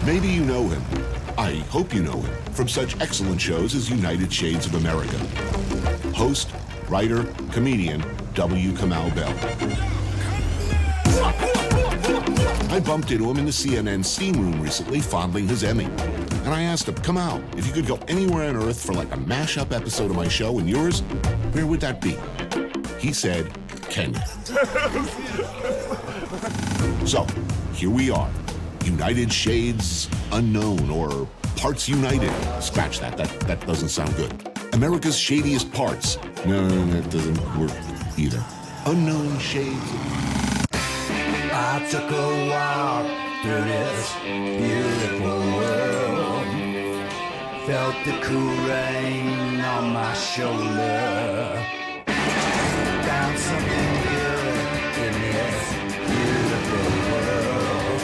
Maybe you know him. I hope you know him from such excellent shows as United Shades of America. Host, writer, comedian, W Kamau Bell. I bumped into him in the CNN steam room recently, fondling his Emmy. And I asked him, Kamau, if you could go anywhere on Earth for like a mashup episode of my show and yours, where would that be? He said, Kenya. So, here we are. United Shades Unknown, or Parts United. Scratch that. That doesn't sound good. America's Shadiest Parts. No, that doesn't work either. Unknown Shades. I took a walk through this beautiful world. Felt the cool rain on my shoulder. Found something good in this beautiful world.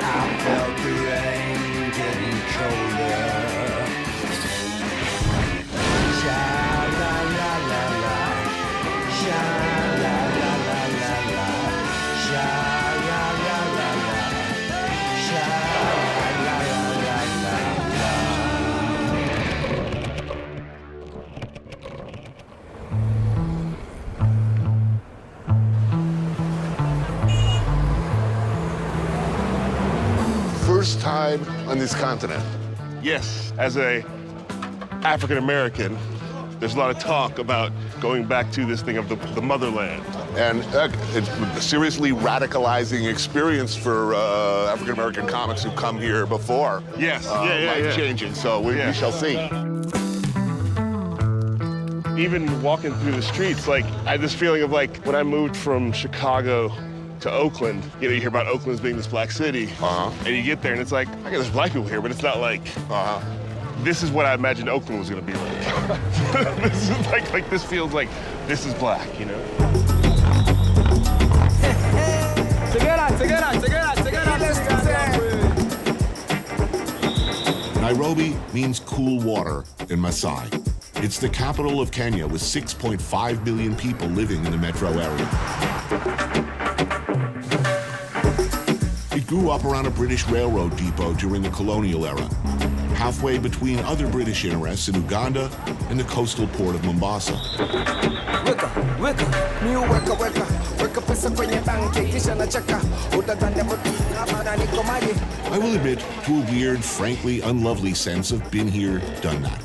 I felt the rain getting colder. Sha-la-la-la-la, sha-la-la-la-la-la, sha-la-la-la-la, sha-la-la-la-la. First time on this continent. Yes, as a African American, there's a lot of talk about going back to this thing of the motherland. And it's a seriously radicalizing experience for African American comics who come here before. Yes, Life-changing, so we shall see. Even walking through the streets, like, I had this feeling of like when I moved from Chicago to Oakland, you hear about Oakland as being this black city, and you get there and it's like, okay, there's black people here, but it's not like, this is what I imagined Oakland was gonna be like. This is like this feels like this is black, you know? Nairobi means cool water in Maasai. It's the capital of Kenya with 6.5 million people living in the metro area. It grew up around a British railroad depot during the colonial era, halfway between other British interests in Uganda and the coastal port of Mombasa. I will admit to a weird, frankly unlovely sense of been here, done that.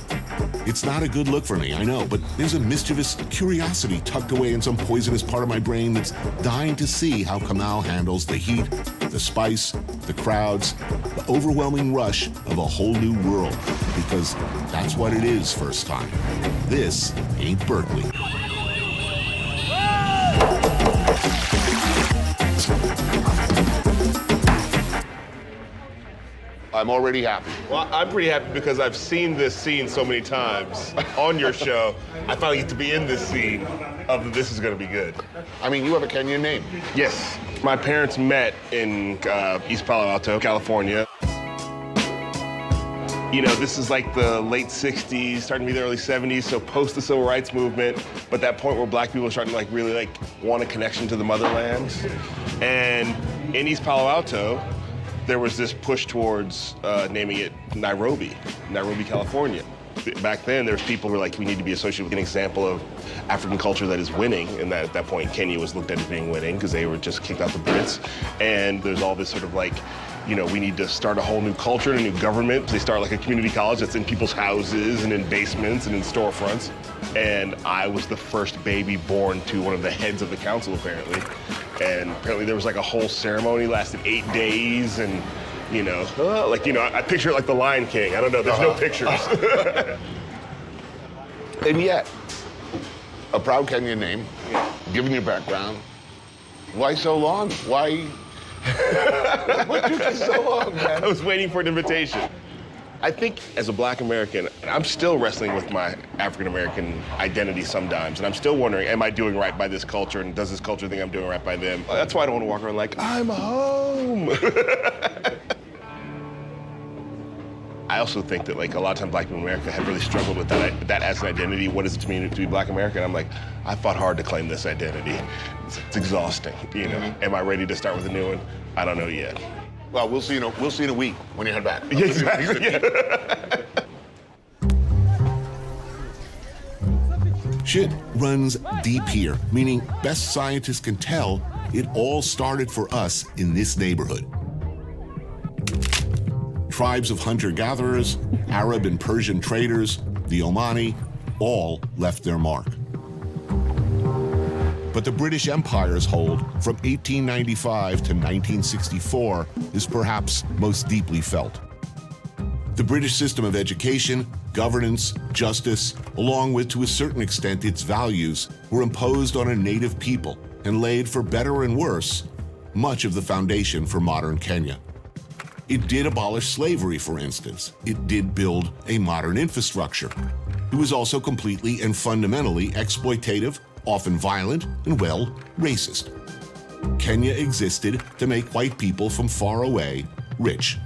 It's not a good look for me, I know, but there's a mischievous curiosity tucked away in some poisonous part of my brain that's dying to see how Kamau handles the heat, the spice, the crowds, the overwhelming rush of a whole new world. Because that's what it is first time. This ain't Berkeley. I'm already happy. Well, I'm pretty happy because I've seen this scene so many times on your show. I finally get to be in this scene of this is gonna be good. I mean, you have a Kenyan name. Yes, my parents met in East Palo Alto, California. You know, this is like the late 60s, starting to be the early 70s, so post the civil rights movement, but that point where black people are starting to really want a connection to the motherland. And in East Palo Alto, there was this push towards naming it Nairobi, California. Back then, there was people who were like, we need to be associated with an example of African culture that is winning, and that at that point, Kenya was looked at as being winning because they were just kicked out the Brits. And there's all this sort of like, you know, we need to start a whole new culture and a new government. They start like a community college that's in people's houses and in basements and in storefronts. And I was the first baby born to one of the heads of the council, apparently. And apparently there was like a whole ceremony, lasted 8 days, and you know, I picture it like the Lion King. I don't know, there's no pictures. And yet, a proud Kenyan name, given your background, why so long? Why? What took you so long, man? I was waiting for an invitation. I think as a black American, I'm still wrestling with my African American identity sometimes, and I'm still wondering, am I doing right by this culture, and does this culture think I'm doing right by them? That's why I don't want to walk around like, I'm home. I also think that like a lot of times black people in America have really struggled with that as an identity. What is it to me to be black American? I'm like, I fought hard to claim this identity. It's exhausting, you know? Am I ready to start with a new one? I don't know yet. Well, we'll see in a week when you head back. Exactly. Yeah. Shit runs deep here, meaning best scientists can tell it all started for us in this neighborhood. Tribes of hunter-gatherers, Arab and Persian traders, the Omani, all left their mark. But the British Empire's hold from 1895 to 1964 is perhaps most deeply felt. The British system of education, governance, justice, along with, to a certain extent, its values, were imposed on a native people and laid, for better and worse, much of the foundation for modern Kenya. It did abolish slavery, for instance. It did build a modern infrastructure. It was also completely and fundamentally exploitative, often violent, and, well, racist. Kenya existed to make white people from far away rich.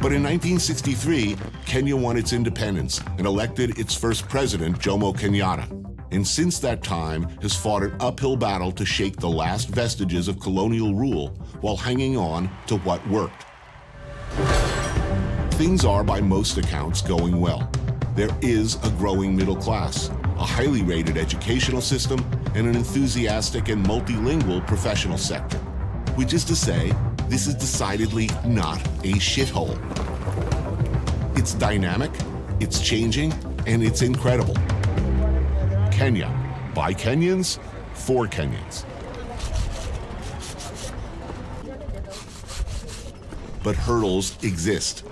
But in 1963, Kenya won its independence and elected its first president, Jomo Kenyatta, and since that time has fought an uphill battle to shake the last vestiges of colonial rule while hanging on to what worked. Things are, by most accounts, going well. There is a growing middle class, a highly rated educational system, and an enthusiastic and multilingual professional sector, which is to say, this is decidedly not a shithole. It's dynamic, it's changing, and it's incredible. Kenya, by Kenyans, for Kenyans. But hurdles exist.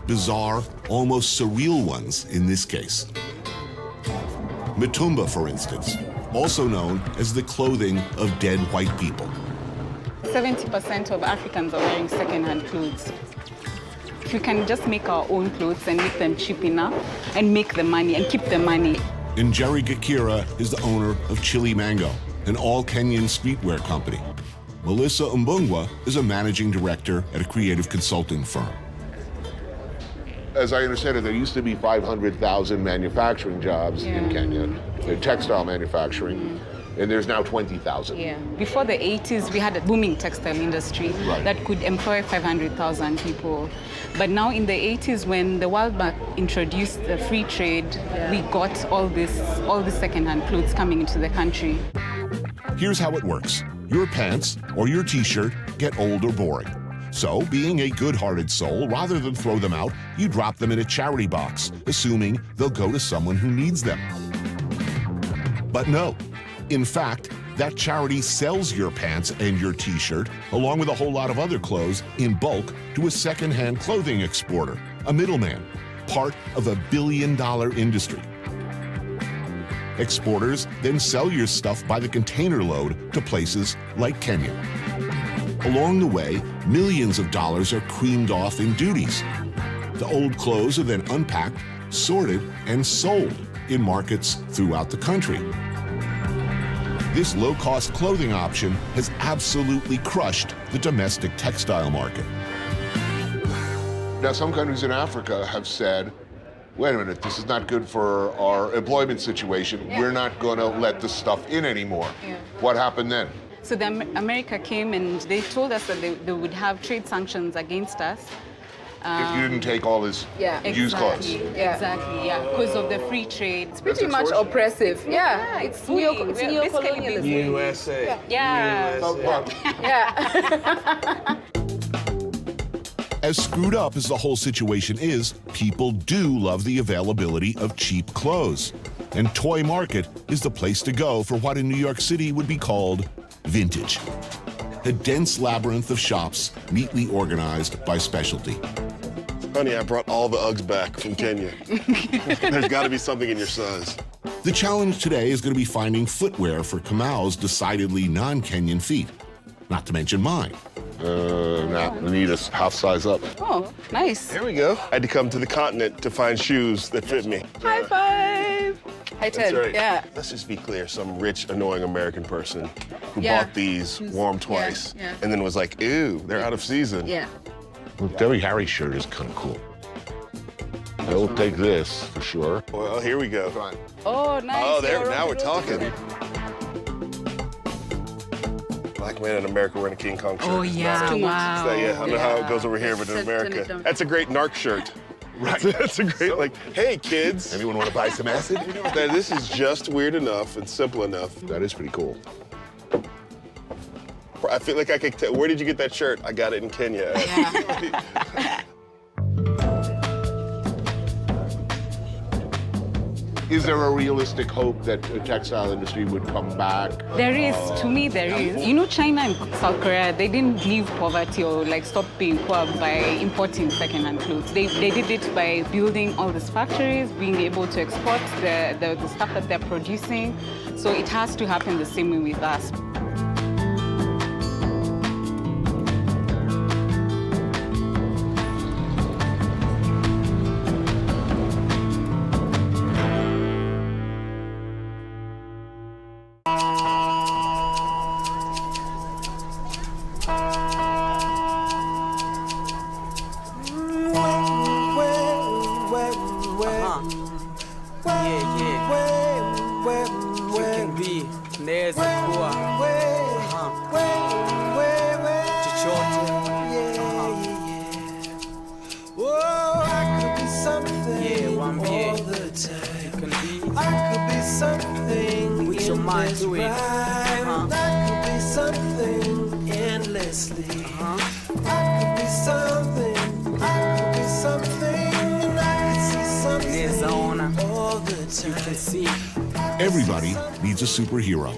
Bizarre, almost surreal ones in this case. Mitumba, for instance, also known as the clothing of dead white people. 70% of Africans are wearing second-hand clothes. If we can just make our own clothes and make them cheap enough and make the money and keep the money. And Jerry Gakira is the owner of Chili Mango, an all-Kenyan streetwear company. Melissa Mbungwa is a managing director at a creative consulting firm. As I understand it, there used to be 500,000 manufacturing jobs in Kenya, textile manufacturing. And there's now 20,000. Yeah. Before the 80s, we had a booming textile industry that could employ 500,000 people. But now in the 80s, when the World Bank introduced the free trade, we got all this second-hand clothes coming into the country. Here's how it works. Your pants or your t-shirt get old or boring. So, being a good-hearted soul, rather than throw them out, you drop them in a charity box, assuming they'll go to someone who needs them. But no. In fact, that charity sells your pants and your t-shirt, along with a whole lot of other clothes, in bulk to a second-hand clothing exporter, a middleman, part of a billion-dollar industry. Exporters then sell your stuff by the container load to places like Kenya. Along the way, millions of dollars are creamed off in duties. The old clothes are then unpacked, sorted, and sold in markets throughout the country. This low-cost clothing option has absolutely crushed the domestic textile market. Now, some countries in Africa have said, wait a minute, this is not good for our employment situation. We're not going to let this stuff in anymore. What happened then? So America came and they told us that they would have trade sanctions against us. If you didn't take all this used clothes. Exactly, because of the free trade. It's pretty much oppressive. Yeah, it's neocolonialism. USA. Yeah. As screwed up as the whole situation is, people do love the availability of cheap clothes. And Toy Market is the place to go for what in New York City would be called vintage. A dense labyrinth of shops neatly organized by specialty. Honey, I brought all the Uggs back from Kenya. There's got to be something in your size. The challenge today is going to be finding footwear for Kamau's decidedly non-Kenyan feet. Not to mention mine. I need a half size up. Oh, nice. There we go. I had to come to the continent to find shoes that fit me. High five. High That's 10. right. Yeah. Let's just be clear, some rich, annoying American person who bought these, wore them twice, and then was like, ew, they're out of season. Yeah. Well, Debbie Harry's shirt is kind of cool. I will take this for sure. Well, here we go. Oh, nice. Oh, there, now we're talking. black man in America wearing a King Kong shirt. Oh, yeah, wow. Yeah, I don't know how it goes over here, but in America. That's a great narc shirt. Right. That's a great, like, hey, kids. Anyone want to buy some acid? This is just weird enough and simple enough. That is pretty cool. I feel like I could tell, where did you get that shirt? I got it in Kenya. Yeah. Is there a realistic hope that the textile industry would come back? There is, to me there is. You know, China and South Korea, they didn't leave poverty or like stop being poor by importing second-hand clothes. They did it by building all these factories, being able to export the stuff that they're producing. So it has to happen the same way with us. Everybody needs a superhero.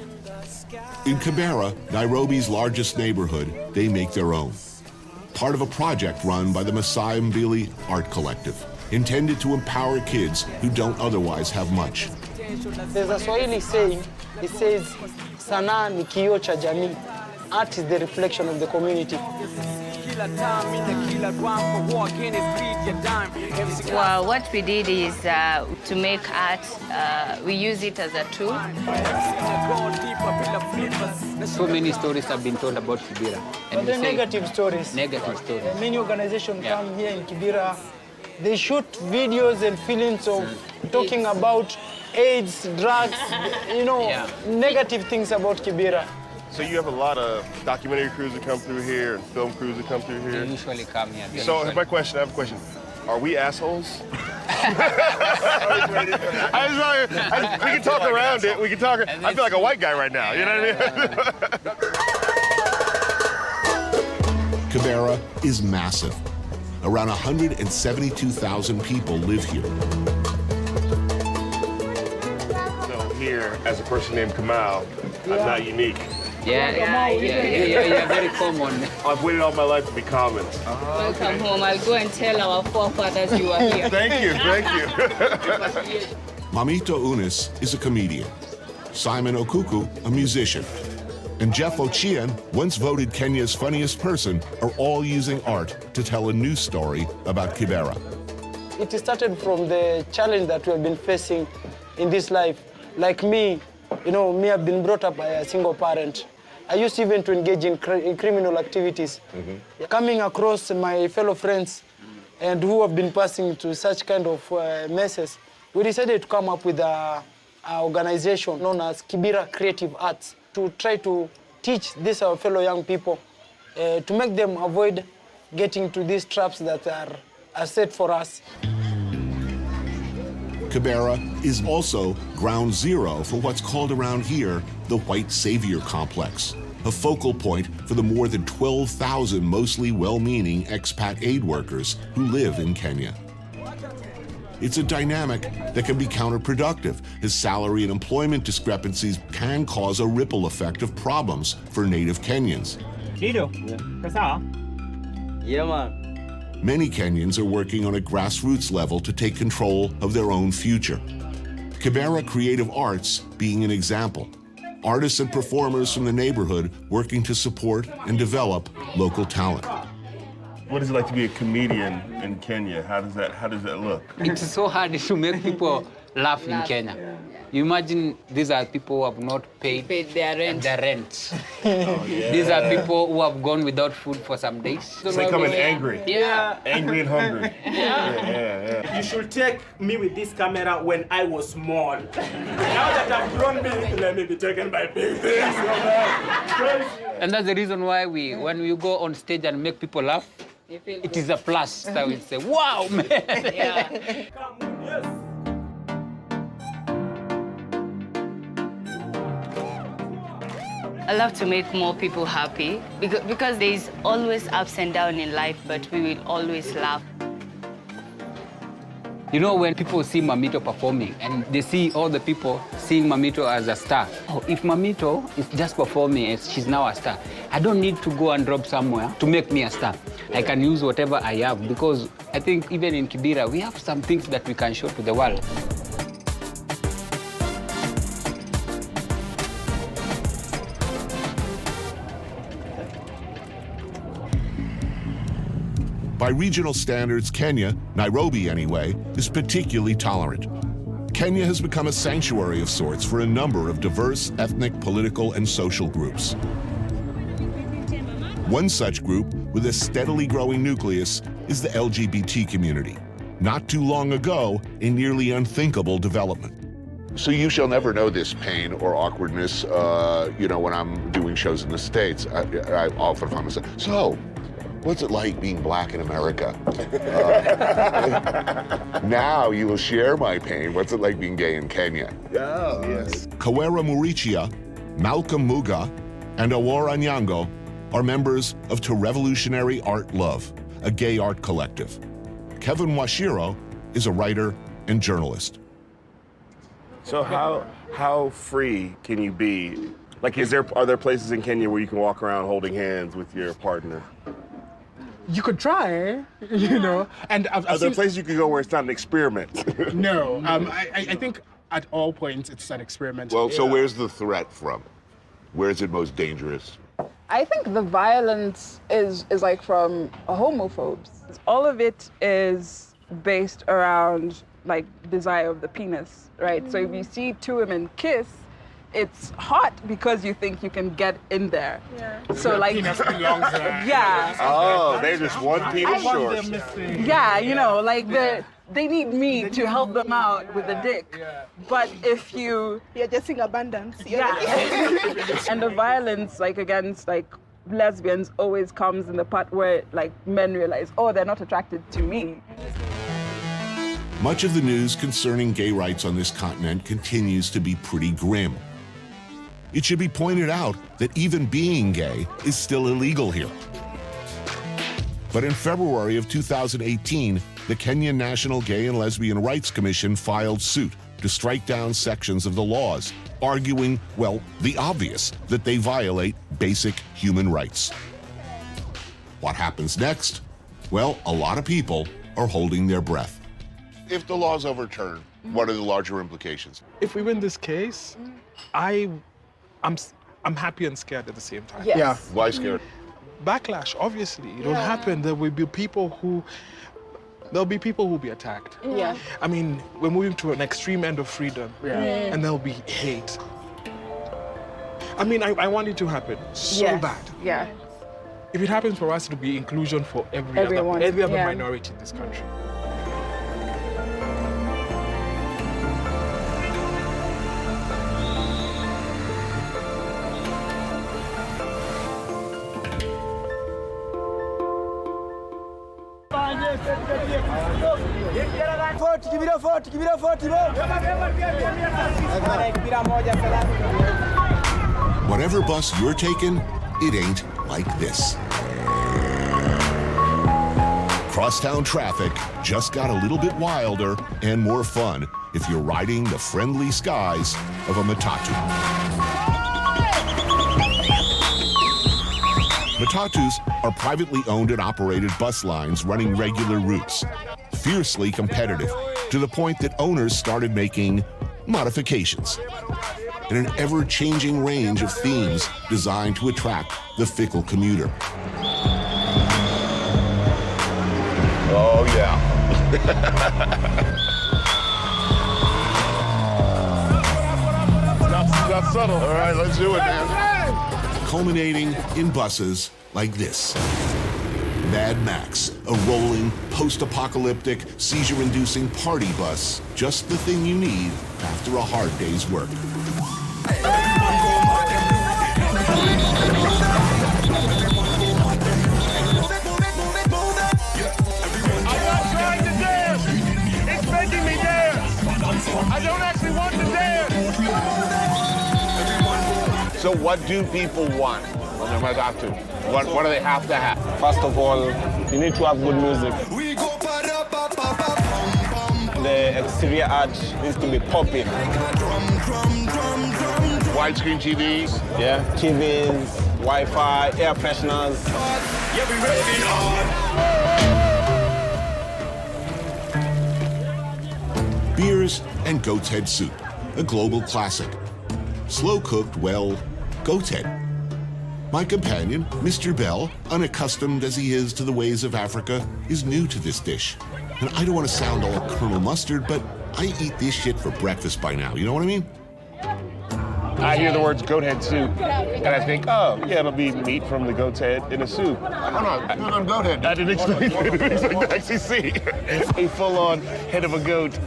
In Kibera, Nairobi's largest neighborhood, they make their own. Part of a project run by the Maasai Mbili Art Collective, intended to empower kids who don't otherwise have much. There's a Swahili saying, it says, sanaa ni kioo cha jamii. Art is the reflection of the community. Well, what we did is to make art, we use it as a tool. So many stories have been told about Kibera. But they're negative stories. Negative stories. Many organizations come here in Kibera, they shoot videos and films of talking about AIDS, drugs, you know, negative things about Kibera. So you have a lot of documentary crews that come through here and film crews that come through here? They usually come here. So I have a question. Are we assholes? We can talk around it. We can talk. I feel like a white guy right now. You know what I mean? Kibera is massive. Around 172,000 people live here. So here, as a person named Kamau, I'm not unique. Yeah, very common. I've waited all my life to be common. Welcome home. I'll go and tell our forefathers you are here. Thank you. Mamito Unis is a comedian. Simon Okuku, a musician. And Jeff Ochieng, once voted Kenya's funniest person, are all using art to tell a new story about Kibera. It started from the challenge that we have been facing in this life. Like me, you know, I've been brought up by a single parent. I used even to engage in criminal activities. Coming across my fellow friends and who have been passing to such kind of messes, we decided to come up with an organization known as Kibera Creative Arts to try to teach these our fellow young people to make them avoid getting to these traps that are set for us. Kibera is also ground zero for what's called around here the white savior complex, a focal point for the more than 12,000 mostly well-meaning expat aid workers who live in Kenya. It's a dynamic that can be counterproductive, as salary and employment discrepancies can cause a ripple effect of problems for native Kenyans. Yeah, man. Many Kenyans are working on a grassroots level to take control of their own future. Kibera Creative Arts being an example. Artists and performers from the neighborhood working to support and develop local talent. What is it like to be a comedian in Kenya? How does that look? It's so hard to make people laugh in Kenya. You imagine these are people who have not paid their rent. their rent. These are people who have gone without food for some days. So they come in angry. Yeah. Angry and hungry. Yeah. You should take me with this camera when I was small. Now that I've grown big, let me be taken by big things. And that's the reason why when we go on stage and make people laugh, it is a plus. So we say, wow, man. Yeah. Yes. I love to make more people happy because there's always ups and downs in life, but we will always laugh. You know, when people see Mamito performing and they see all the people seeing Mamito as a star, if Mamito is just performing and she's now a star, I don't need to go and drop somewhere to make me a star. I can use whatever I have because I think even in Kibera, we have some things that we can show to the world. By regional standards, Kenya, Nairobi anyway, is particularly tolerant. Kenya has become a sanctuary of sorts for a number of diverse ethnic, political, and social groups. One such group with a steadily growing nucleus is the LGBT community. Not too long ago, a nearly unthinkable development. So you shall never know this pain or awkwardness, when I'm doing shows in the States. I often find myself, so, what's it like being black in America? Now you will share my pain. What's it like being gay in Kenya? Oh, yes. Kawera Murichia, Malcolm Muga, and Awora Nyango are members of To Revolutionary Art Love, a gay art collective. Kevin Washiro is a writer and journalist. So how free can you be? Like, are there places in Kenya where you can walk around holding hands with your partner? You could try, And Are there places you could go where it's not an experiment? No, I think at all points it's an experiment. Well, so where's the threat from? Where is it most dangerous? I think the violence is like from homophobes. All of it is based around like desire of the penis, right? So if you see two women kiss, it's hot because you think you can get in there. Yeah. So like, penis belongs there. Yeah. Oh, they're just one penis short. Yeah, they need me to help them out with the dick. Yeah. But if you're just in abundance. Yeah. And the violence against lesbians always comes in the part where men realize, oh, they're not attracted to me. Much of the news concerning gay rights on this continent continues to be pretty grim. It should be pointed out that even being gay is still illegal here. But in February of 2018, the Kenyan National Gay and Lesbian Rights Commission filed suit to strike down sections of the laws, arguing, the obvious, that they violate basic human rights. What happens next? Well, a lot of people are holding their breath. If the law's overturned, what are the larger implications? If we win this case, I'm happy and scared at the same time. Yes. Yeah. Why scared? Backlash, obviously. It will happen. There will be people who will be attacked. Yeah. I mean, we're moving to an extreme end of freedom. Yeah. And there'll be hate. I mean, I want it to happen so bad. Yeah. If it happens for us, it'll be inclusion for every other minority in this country. Whatever bus you're taking, it ain't like this. Crosstown traffic just got a little bit wilder and more fun if you're riding the friendly skies of a Matatu. Matatus are privately owned and operated bus lines running regular routes, fiercely competitive, to the point that owners started making modifications in an ever-changing range of themes designed to attract the fickle commuter. Oh, yeah. not subtle. All right, let's do it, man. Culminating in buses like this. Mad Max, a rolling, post-apocalyptic, seizure-inducing party bus. Just the thing you need after a hard day's work. I'm not trying to dance. It's making me dance. I don't actually want to dance. So what do people want on their Matatu? What do they have to have? First of all, you need to have good music. The exterior art needs to be popping. Widescreen TVs? Yeah, TVs, Wi-Fi, air fresheners. Beers and goat's head soup, a global classic. Slow cooked, well, goat's head. My companion, Mr. Bell, unaccustomed as he is to the ways of Africa, is new to this dish. And I don't want to sound all Colonel Mustard, but I eat this shit for breakfast by now. You know what I mean? I hear the words goat head soup, and I think, oh, yeah, it'll be meat from the goat's head in a soup. Oh, no, goat head. I didn't expect to actually see a full-on head of a goat.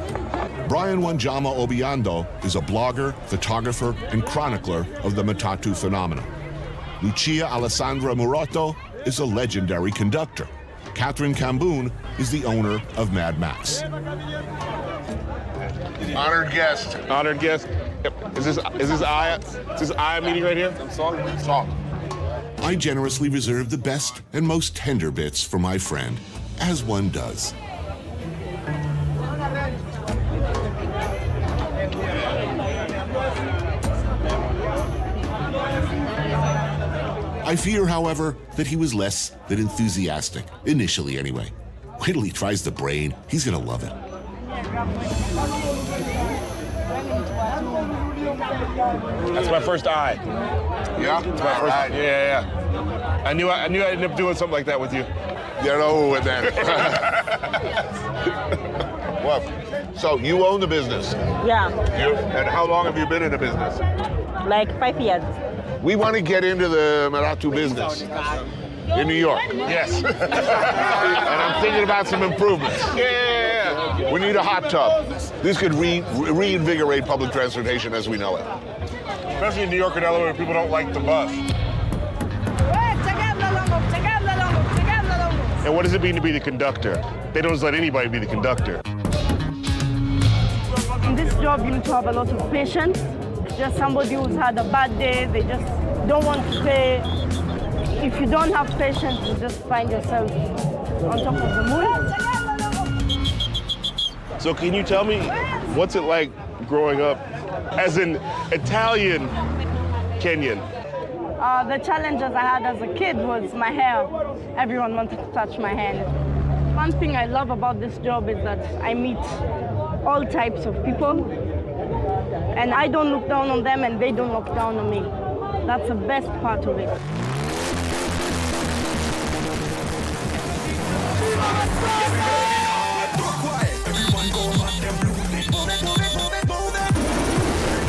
Brian Wanjama Obiando is a blogger, photographer, and chronicler of the Matatu phenomenon. Lucia Alessandra Murato is a legendary conductor. Catherine Camboon is the owner of Mad Max. Honored guest. Honored guest. Yep. Is this I meeting right here? Salt. I generously reserve the best and most tender bits for my friend, as one does. I fear, however, that he was less than enthusiastic, initially anyway. Wait till he tries the brain, he's gonna love it. That's my first eye. Yeah? That's my first. Right. Yeah. I knew I'd end up doing something like that with you. Get over with that. Well, so you own the business. Yeah, And how long have you been in the business? like 5 years. We want to get into the Matatu business in New York. Yes. And I'm thinking about some improvements. Yeah. We need a hot tub. This could reinvigorate public transportation as we know it. Especially in New York and Delaware, people don't like the bus. And what does it mean to be the conductor? They don't just let anybody be the conductor. In this job, you need to have a lot of patience. Just somebody who's had a bad day, they just don't want to pay. If you don't have patience, you just find yourself on top of the moon. So can you tell me, what's it like growing up as an Italian Kenyan? The challenges I had as a kid was my hair. Everyone wanted to touch my hair. One thing I love about this job is that I meet all types of people. And I don't look down on them and they don't look down on me. That's the best part of it.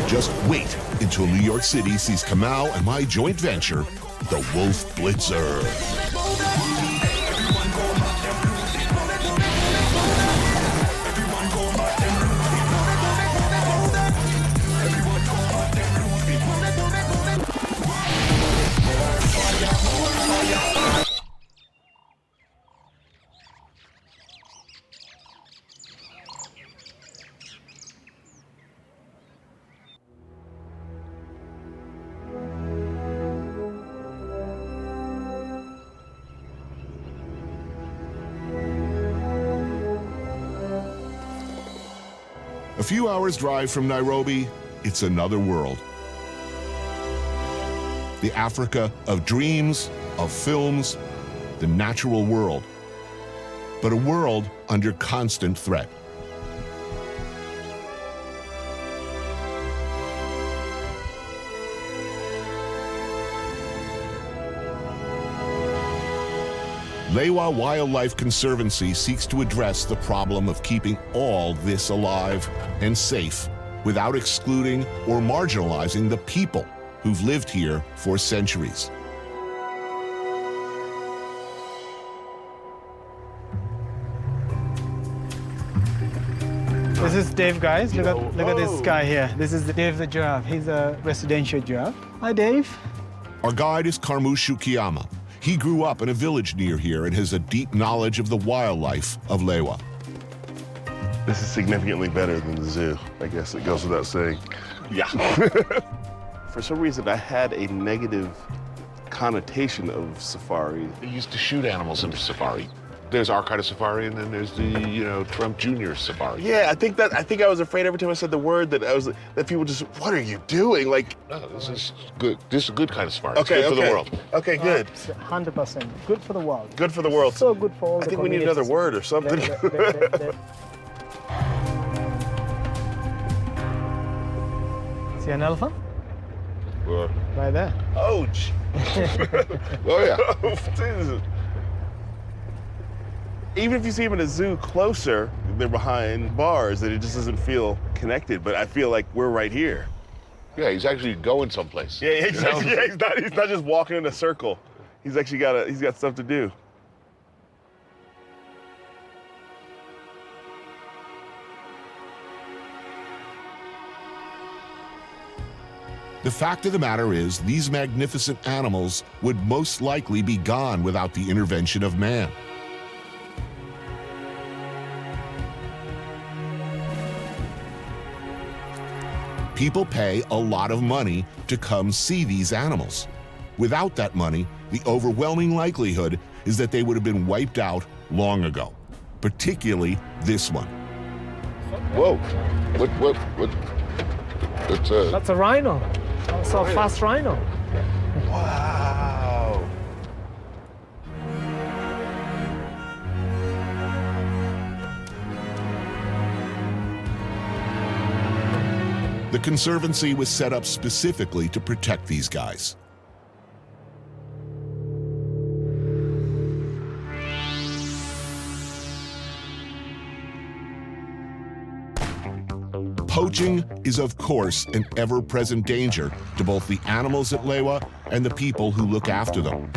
Just wait until New York City sees Kamau and my joint venture, the Wolf Blitzer. A few hours drive from Nairobi, it's another world. The Africa of dreams, of films, the natural world. But a world under constant threat. Lewa Wildlife Conservancy seeks to address the problem of keeping all this alive and safe without excluding or marginalizing the people who've lived here for centuries. This is Dave, guys. Look at this guy here. This is Dave the giraffe. He's a residential giraffe. Hi, Dave. Our guide is Karmushu Kiyama. He grew up in a village near here and has a deep knowledge of the wildlife of Lewa. This is significantly better than the zoo. I guess it goes without saying. Yeah. For some reason, I had a negative connotation of safari. They used to shoot animals in safari. There's our kind of safari, and then there's the, Trump Jr. safari. Yeah, I think I was afraid every time I said the word that people just, what are you doing? Like, no, this is good. This is a good kind of safari. Okay, it's good for the world. Okay, good. 100%. Good for the world. Good for the world. So good for all the I think we need another word or something. See an elephant? Where? Right there. Ouch. Oh, yeah. Jesus. Even if you see them in a zoo closer, they're behind bars, and it just doesn't feel connected. But I feel like we're right here. Yeah, he's actually going someplace. Yeah, exactly. Yeah, he's not just walking in a circle. He's actually got stuff to do. The fact of the matter is, these magnificent animals would most likely be gone without the intervention of man. People pay a lot of money to come see these animals. Without that money, the overwhelming likelihood is that they would have been wiped out long ago, particularly this one. Whoa, what? That's a rhino. That's a fast rhino. Wow. The Conservancy was set up specifically to protect these guys. Poaching is, of course, an ever-present danger to both the animals at Lewa and the people who look after them.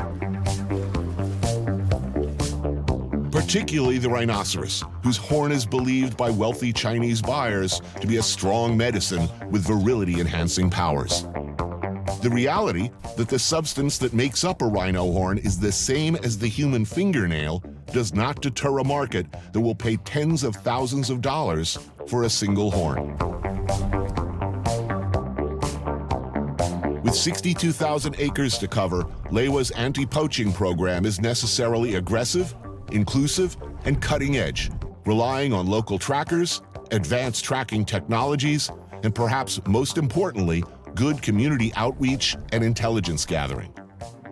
Particularly the rhinoceros, whose horn is believed by wealthy Chinese buyers to be a strong medicine with virility-enhancing powers. The reality that the substance that makes up a rhino horn is the same as the human fingernail does not deter a market that will pay tens of thousands of dollars for a single horn. With 62,000 acres to cover, Lewa's anti-poaching program is necessarily aggressive, inclusive, and cutting edge, relying on local trackers, advanced tracking technologies, and perhaps most importantly, good community outreach and intelligence gathering.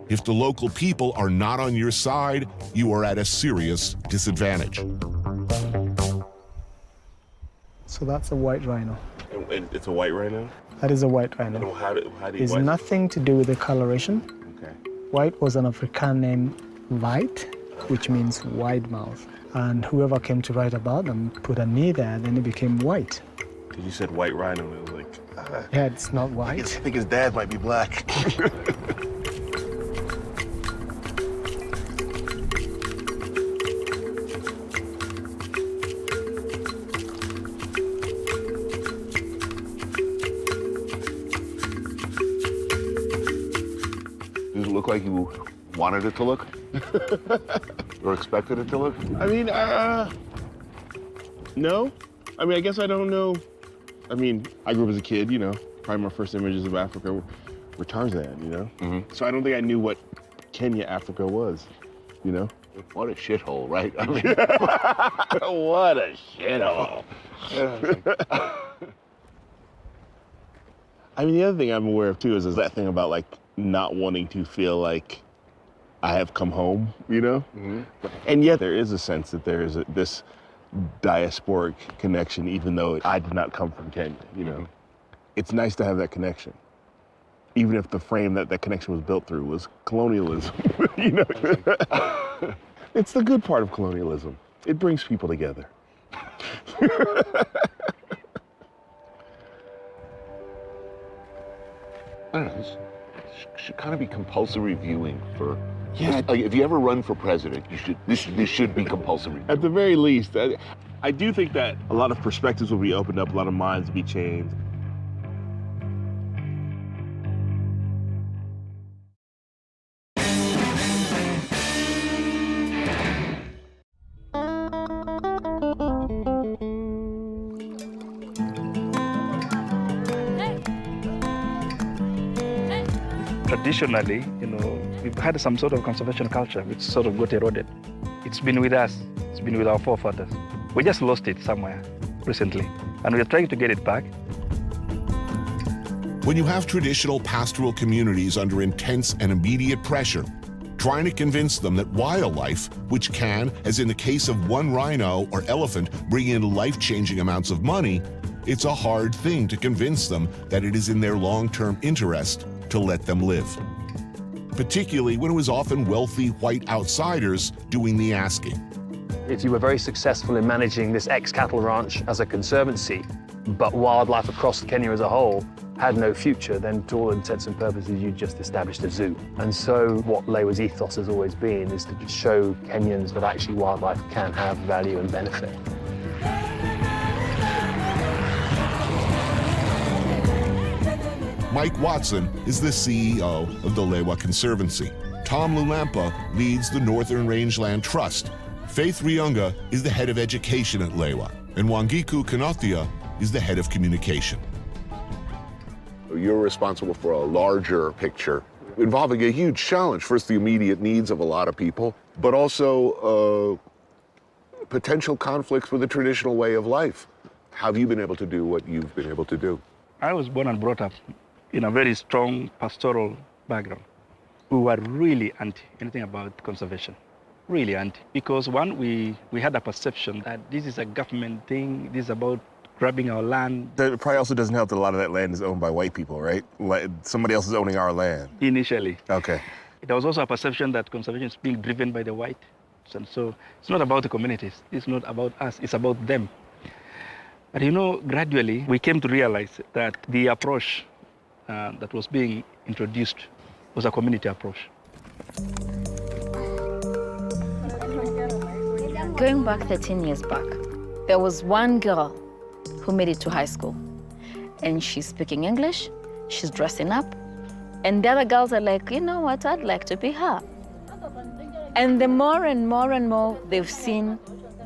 If the local people are not on your side, you are at a serious disadvantage. So that's a white rhino. And it's a white rhino? That is a white rhino. And how do you It's nothing to do with the coloration. Okay. White was an African name, white, which means wide mouth. And whoever came to write about them put a knee there, then it became white. You said white rhino, and it was like, yeah, it's not white. I think his dad might be black. Does it look like you wanted it to look? Or expected it to look? I mean, no. I mean, I guess I don't know. I mean, I grew up as a kid, probably my first images of Africa were Tarzan, Mm-hmm. So I don't think I knew what Kenya, Africa was, What a shithole, right? I mean, what a shithole. I mean, the other thing I'm aware of too is that thing about like not wanting to feel like I have come home, Mm-hmm. And yet there is a sense that there is this diasporic connection, even though I did not come from Kenya, Mm-hmm. It's nice to have that connection, even if the frame that connection was built through was colonialism, It's the good part of colonialism. It brings people together. I don't know, this should kind of be compulsory viewing for. Yeah. Like, if you ever run for president, this should be compulsory. At the very least, I do think that a lot of perspectives will be opened up, a lot of minds will be changed. Traditionally, we've had some sort of conservation culture which sort of got eroded. It's been with us. It's been with our forefathers. We just lost it somewhere recently, and we're trying to get it back. When you have traditional pastoral communities under intense and immediate pressure, trying to convince them that wildlife, which can, as in the case of one rhino or elephant, bring in life-changing amounts of money, it's a hard thing to convince them that it is in their long-term interest to let them live. Particularly when it was often wealthy white outsiders doing the asking. If you were very successful in managing this ex-cattle ranch as a conservancy, but wildlife across Kenya as a whole had no future, then to all intents and purposes, you just established a zoo. And so what Lewa's ethos has always been is to just show Kenyans that actually wildlife can have value and benefit. Mike Watson is the CEO of the Lewa Conservancy. Tom Lulampa leads the Northern Rangeland Trust. Faith Riunga is the head of education at Lewa, and Wangiku Kanothia is the head of communication. You're responsible for a larger picture involving a huge challenge. First, the immediate needs of a lot of people, but also potential conflicts with the traditional way of life. How have you been able to do what you've been able to do? I was born and brought up in a very strong pastoral background. We were really anti anything about conservation, really anti. Because one, we had a perception that this is a government thing, this is about grabbing our land. It probably also doesn't help that a lot of that land is owned by white people, right? Like, somebody else is owning our land. Initially. Okay. There was also a perception that conservation is being driven by the whites. And so it's not about the communities, it's not about us, it's about them. But gradually we came to realize that the approach that was being introduced was a community approach. Going back 13 years back, there was one girl who made it to high school. And she's speaking English, she's dressing up, and the other girls are like, you know what, I'd like to be her. And the more and more and more they've seen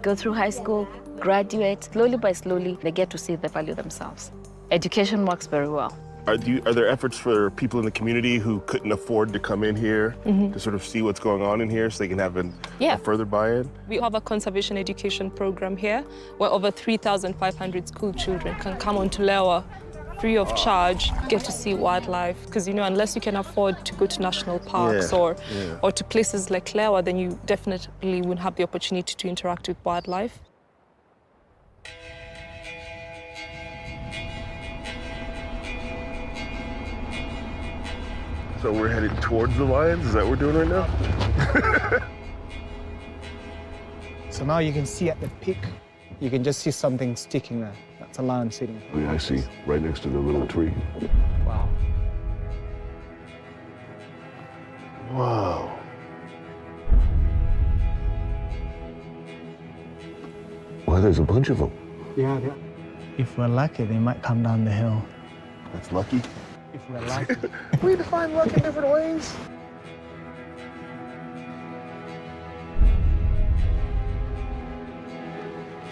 go through high school, graduate, slowly by slowly, they get to see the value themselves. Education works very well. Are there efforts for people in the community who couldn't afford to come in here to sort of see what's going on in here so they can have a further buy-in? We have a conservation education program here where over 3,500 school children can come onto Lewa free of charge, get to see wildlife. Because, unless you can afford to go to national parks or to places like Lewa, then you definitely wouldn't have the opportunity to interact with wildlife. So we're headed towards the lions? Is that what we're doing right now? So now you can see at the peak, you can just see something sticking there. That's a lion sitting. Oh, yeah, I see, right next to the little tree. Wow. Whoa. Well, there's a bunch of them. Yeah. If we're lucky, they might come down the hill. That's lucky. If we're lucky. We define luck in different ways.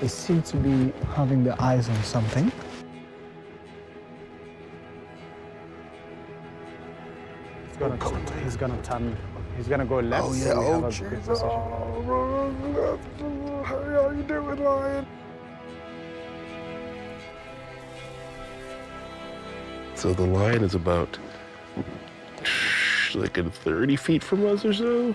They seem to be having their eyes on something. He's gonna turn. He's gonna go left. Oh yeah. So we have Oh, a jeez. good position. How are you doing, lion? So the lion is about like 30 feet from us or so.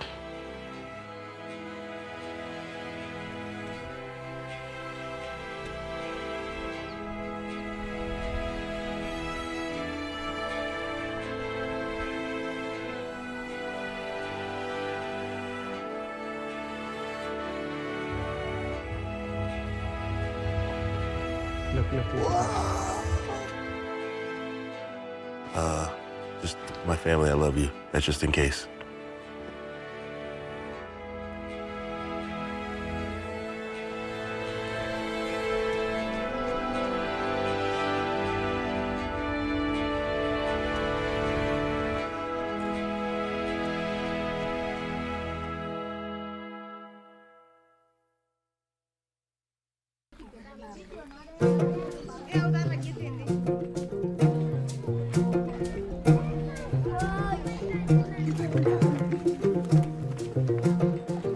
Look. Just my family, I love you. That's just in case.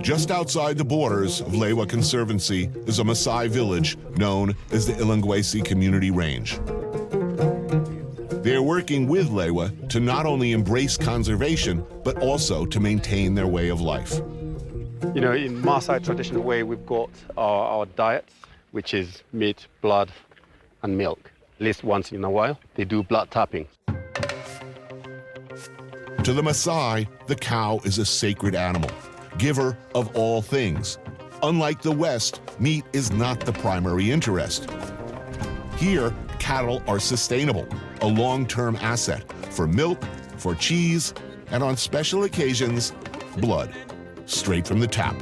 Just outside the borders of Lewa Conservancy is a Maasai village known as the Ilangwesi Community Range. They're working with Lewa to not only embrace conservation, but also to maintain their way of life. You know, in Maasai traditional way, we've got our diets, which is meat, blood, and milk. At least once in a while, they do blood tapping. To the Maasai, the cow is a sacred animal, giver of all things. Unlike the West, meat is not the primary interest. Here, cattle are sustainable, a long-term asset for milk, for cheese, and on special occasions, blood, straight from the tap.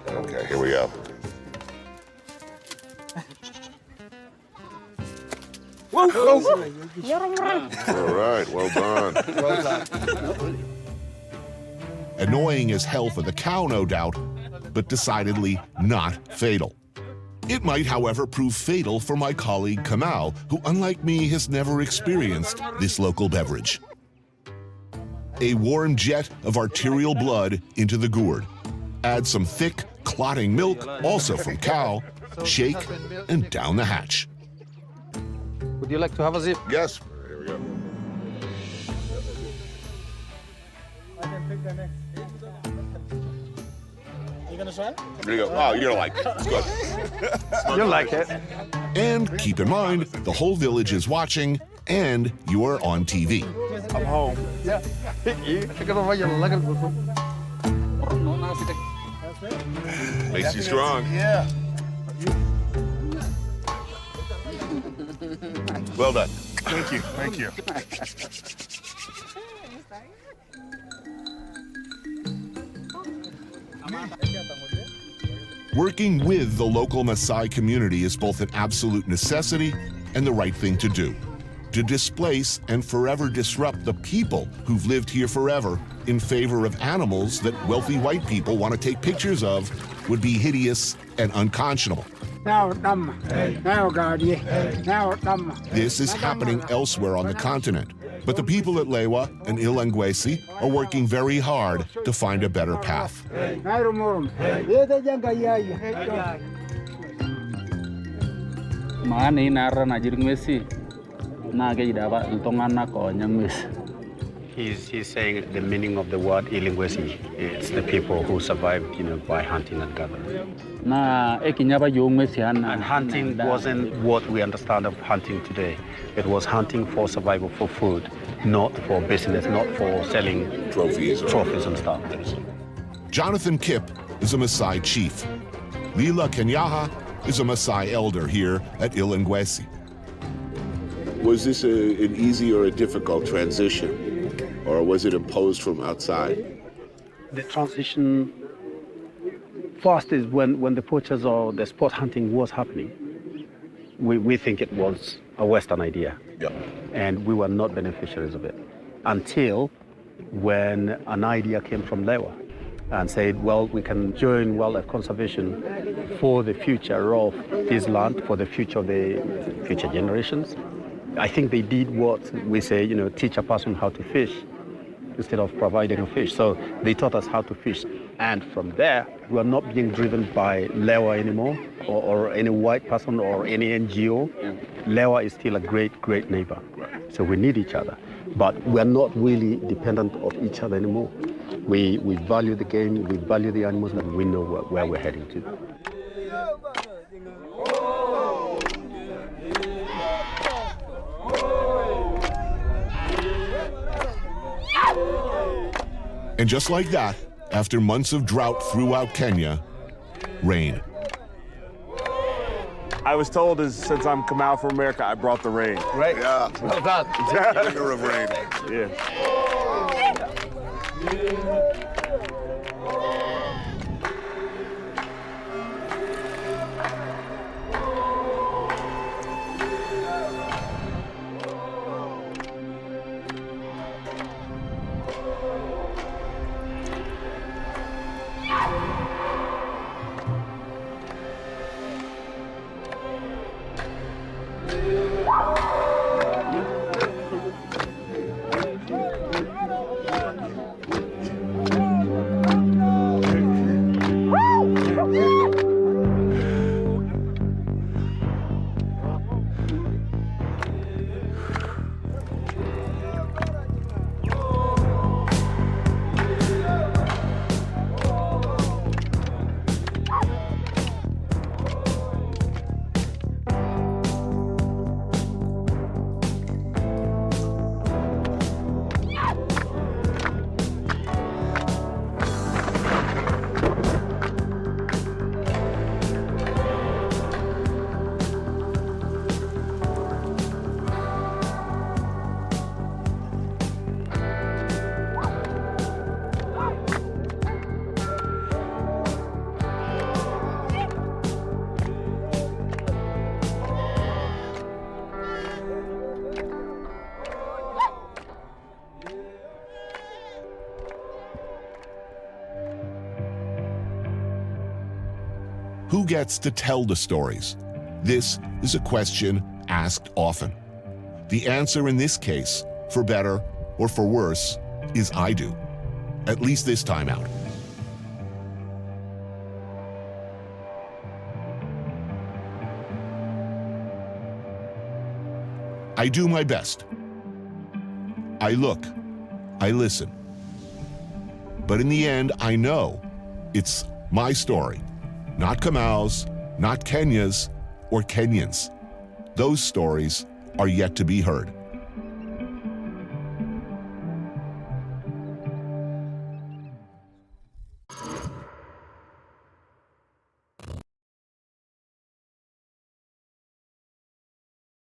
Okay, here we go. All right, well done. Annoying as hell for the cow, no doubt, but decidedly not fatal. It might, however, prove fatal for my colleague Kamau, who, unlike me, has never experienced this local beverage. A warm jet of arterial blood into the gourd. Add some thick, clotting milk, also from cow, shake, and down the hatch. Would you like to have a sip? Yes. Here we go. You gonna try? Here you go. Oh, you're gonna like it. It's good. You'll like it. And keep in mind, the whole village is watching, and you are on TV. I'm home. Yeah. Makes you strong. Yeah. Well done. Thank you. Thank you. Working with the local Maasai community is both an absolute necessity and the right thing to do. To displace and forever disrupt the people who've lived here forever in favor of animals that wealthy white people want to take pictures of would be hideous and unconscionable. This is happening elsewhere on the continent, but the people at Lewa and Ilangwesi are working very hard to find a better path. He's saying the meaning of the word Ilangwesi. It's the people who survived, you know, by hunting and gathering. And hunting wasn't what we understand of hunting today. It was hunting for survival, for food, not for business, not for selling trophies and stuff. Jonathan Kip is a Maasai chief. Lila Kenyaha is a Maasai elder here at Ilangwesi. Was this an easy or a difficult transition, or was it imposed from outside? The transition first is when the poachers or the sport hunting was happening. We think it was a Western idea, and we were not beneficiaries of it until when an idea came from Lewa and said, well, we can join wildlife conservation for the future of this land, for the future of the future generations. I think they did what we say, you know, teach a person how to fish instead of providing a fish. So they taught us how to fish. And from there, we are not being driven by Lewa anymore, or any white person or any NGO. Lewa is still a great, great neighbor. So we need each other. But we are not really dependent of each other anymore. We value the game, we value the animals, and we know where we're heading to. And just like that, after months of drought throughout Kenya, rain. I was told since I'm Kamau from America, I brought the rain. Right? Yeah. Well done. Bringer of rain. Yeah. Who gets to tell the stories? This is a question asked often. The answer in this case, for better or for worse, is I do. At least this time out. I do my best. I look. I listen. But in the end, I know it's my story. Not Kamau's, not Kenya's, or Kenyans. Those stories are yet to be heard.